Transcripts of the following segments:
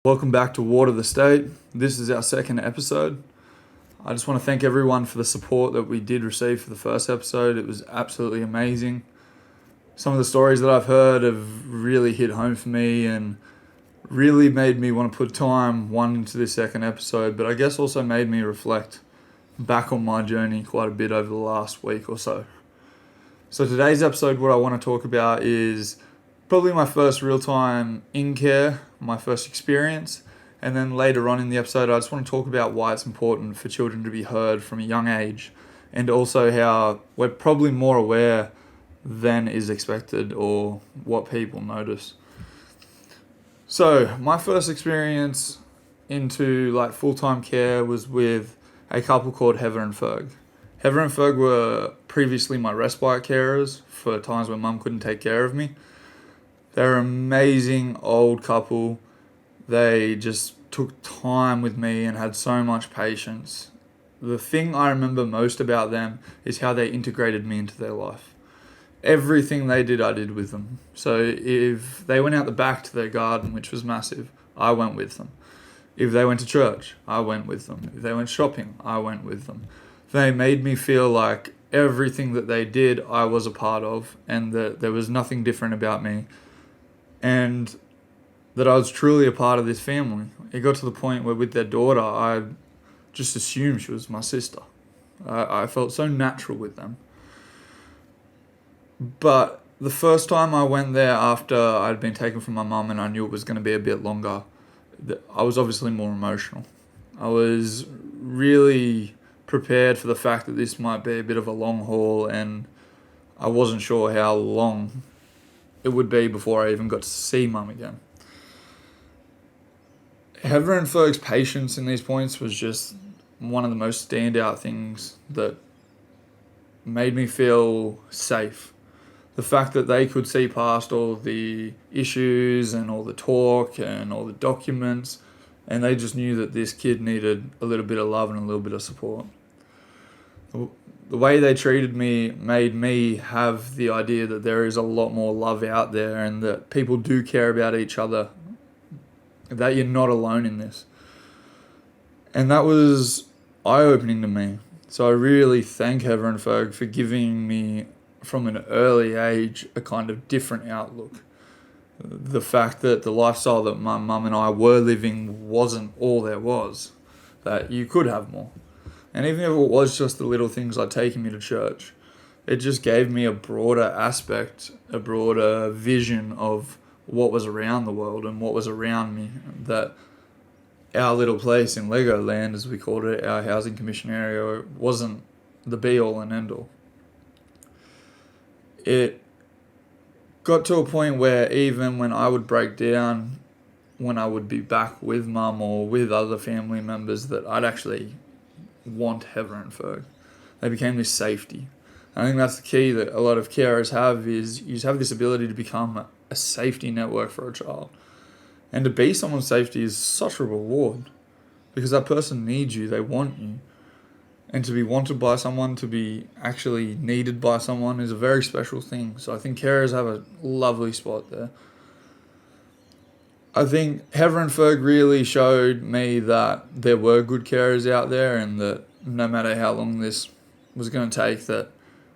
Welcome back to Water the State. This is our second episode. I just want to thank everyone for the support that we did receive for the first episode. It was absolutely amazing. Some of the stories that I've heard have really hit home for me and really made me want to put time into this second episode, but I guess also made me reflect back on my journey quite a bit over the last week or so. So today's episode, what I want to talk about is probably my first real time in care, my first experience, and then later on in the episode I just want to talk about why it's important for children to be heard from a young age, and also how we're probably more aware than is expected or what people notice. So my first experience into full-time care was with a couple called Heather and Ferg. Heather and Ferg were previously my respite carers for times when mum couldn't take care of me. They're an amazing old couple. They just took time with me and had so much patience. The thing I remember most about them is how they integrated me into their life. Everything they did, I did with them. So if they went out the back to their garden, which was massive, I went with them. If they went to church, I went with them. If they went shopping, I went with them. They made me feel like everything that they did, I was a part of, and that there was nothing different about me, and that I was truly a part of this family. It got to the point where with their daughter, I just assumed she was my sister. I felt so natural with them. But the first time I went there after I'd been taken from my mum and I knew it was going to be a bit longer, I was obviously more emotional. I was really prepared for the fact that this might be a bit of a long haul, and I wasn't sure how long it would be before I even got to see mum again. Heather and Ferg's patience in these points was just one of the most standout things that made me feel safe. The fact that they could see past all the issues and all the talk and all the documents, and they just knew that this kid needed a little bit of love and a little bit of support. The way they treated me made me have the idea that there is a lot more love out there and that people do care about each other, that you're not alone in this. And that was eye-opening to me. So I really thank Heather and Ferg for giving me, from an early age, a kind of different outlook. The fact that the lifestyle that my mum and I were living wasn't all there was, that you could have more. And even if it was just the little things like taking me to church, it just gave me a broader aspect, a broader vision of what was around the world and what was around me, that our little place in Legoland, as we called it, our housing commission area, wasn't the be-all and end-all. It got to a point where even when I would break down, when I would be back with mum or with other family members, that I'd actually want Heather and Ferg. They became this safety. I think that's the key that a lot of carers have, is you have this ability to become a safety network for a child. And to be someone's safety is such a reward, because that person needs you, they want you. And to be wanted by someone, to be actually needed by someone, is a very special thing. So I think carers have a lovely spot there. I think Heather and Ferg really showed me that there were good carers out there, and that no matter how long this was going to take, that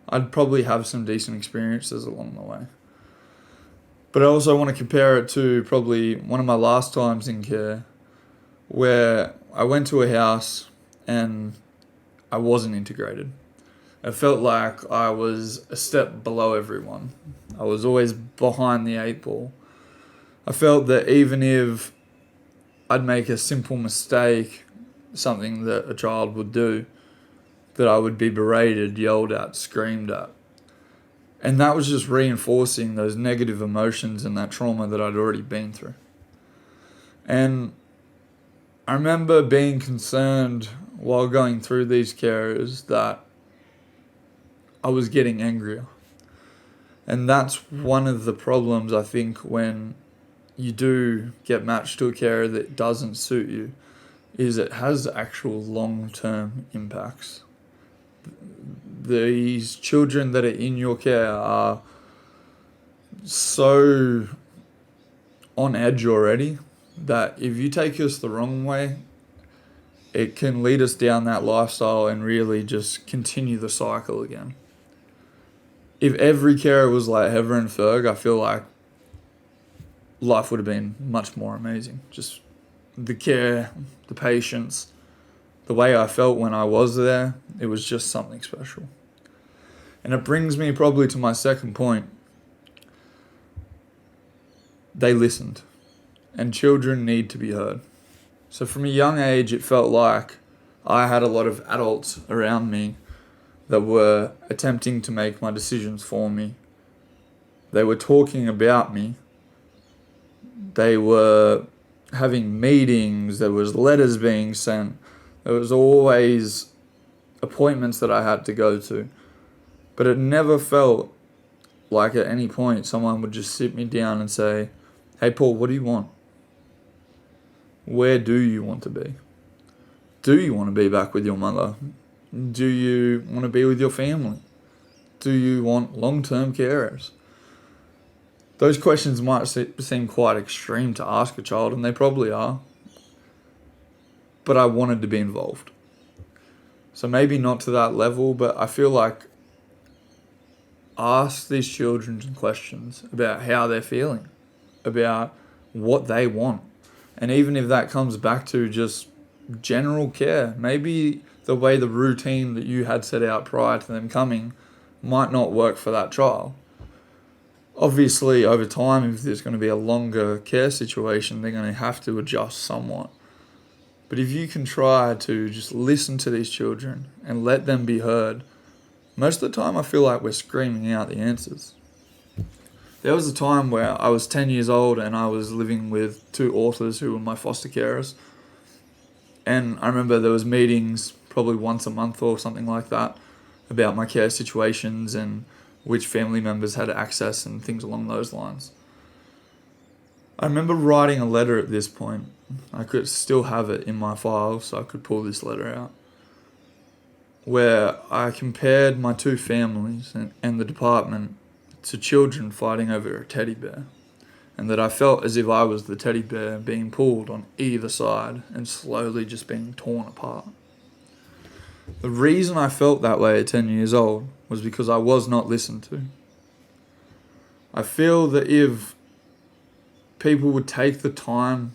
I'd probably have some decent experiences along the way. But I also want to compare it to probably one of my last times in care, where I went to a house and I wasn't integrated. It felt like I was a step below everyone. I was always behind the eight ball. I felt that even if I'd make a simple mistake, something that a child would do, that I would be berated, yelled at, screamed at. And that was just reinforcing those negative emotions and that trauma that I'd already been through. And I remember being concerned while going through these carers that I was getting angrier. And that's one of the problems, I think, when you do get matched to a carer that doesn't suit you, is it has actual long-term impacts. These children that are in your care are so on edge already that if you take us the wrong way, it can lead us down that lifestyle and really just continue the cycle again. If every carer was like Heather and Ferg, I feel like life would have been much more amazing. Just the care, the patience, the way I felt when I was there, it was just something special. And it brings me probably to my second point. They listened, and children need to be heard. So from a young age, it felt like I had a lot of adults around me that were attempting to make my decisions for me. They were talking about me. They were having meetings. There was letters being sent. There was always appointments that I had to go to. But it never felt like at any point someone would just sit me down and say, "Hey Paul, what do you want? Where do you want to be? Do you want to be back with your mother? Do you want to be with your family? Do you want long-term carers?" Those questions might seem quite extreme to ask a child, and they probably are. But I wanted to be involved. So maybe not to that level, but I feel like ask these children questions about how they're feeling, about what they want. And even if that comes back to just general care, maybe the way the routine that you had set out prior to them coming might not work for that child. Obviously, over time, if there's going to be a longer care situation, they're going to have to adjust somewhat. But if you can try to just listen to these children and let them be heard, most of the time I feel like we're screaming out the answers. There was a time where I was 10 years old and I was living with two authors who were my foster carers. And I remember there was meetings probably once a month or something like that about my care situations and which family members had access and things along those lines. I remember writing a letter at this point. I could still have it in my file, so I could pull this letter out, where I compared my two families and the department to children fighting over a teddy bear, and that I felt as if I was the teddy bear being pulled on either side and slowly just being torn apart. The reason I felt that way at 10 years old was because I was not listened to. I feel that if people would take the time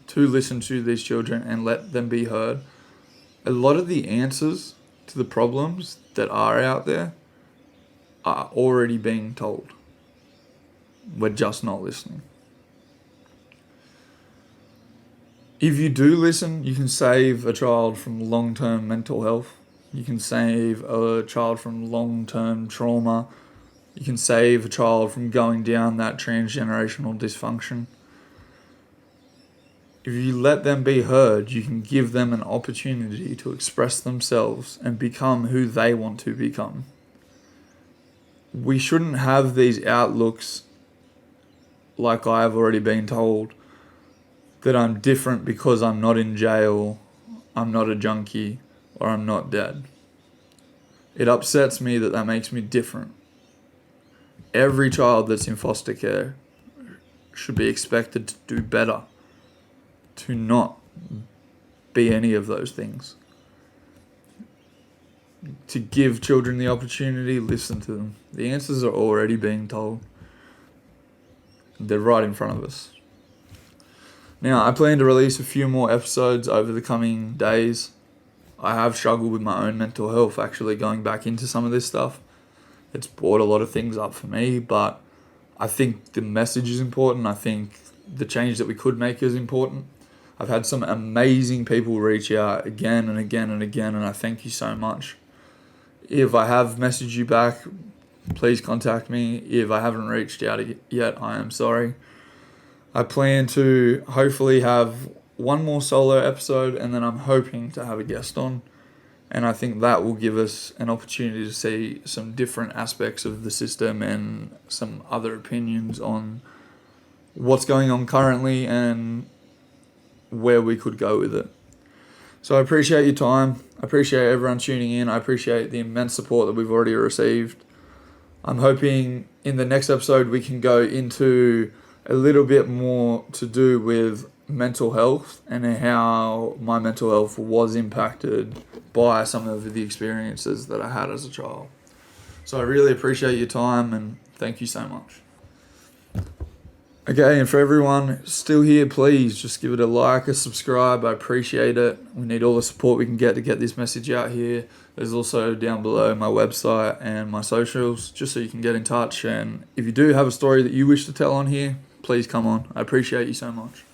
to listen to these children and let them be heard, a lot of the answers to the problems that are out there are already being told. We're just not listening. If you do listen, you can save a child from long-term mental health. You can save a child from long-term trauma. You can save a child from going down that transgenerational dysfunction. If you let them be heard, you can give them an opportunity to express themselves and become who they want to become. We shouldn't have these outlooks like I've already been told, that I'm different because I'm not in jail, I'm not a junkie, or I'm not dead. It upsets me that makes me different. Every child that's in foster care should be expected to do better, to not be any of those things. To give children the opportunity, listen to them. The answers are already being told. They're right in front of us. Now, I plan to release a few more episodes over the coming days. I have struggled with my own mental health, actually going back into some of this stuff. It's brought a lot of things up for me, but I think the message is important. I think the change that we could make is important. I've had some amazing people reach out again and again and again, and I thank you so much. If I have messaged you back, please contact me. If I haven't reached out yet, I am sorry. I plan to hopefully have one more solo episode, and then I'm hoping to have a guest on. And I think that will give us an opportunity to see some different aspects of the system and some other opinions on what's going on currently and where we could go with it. So I appreciate your time. I appreciate everyone tuning in. I appreciate the immense support that we've already received. I'm hoping in the next episode we can go into a little bit more to do with mental health and how my mental health was impacted by some of the experiences that I had as a child. So I really appreciate your time and thank you so much. Okay, and for everyone still here, please just give it a like, a subscribe. I appreciate it. We need all the support we can get to get this message out here. There's also down below my website and my socials, just so you can get in touch. And if you do have a story that you wish to tell on here, please come on. I appreciate you so much.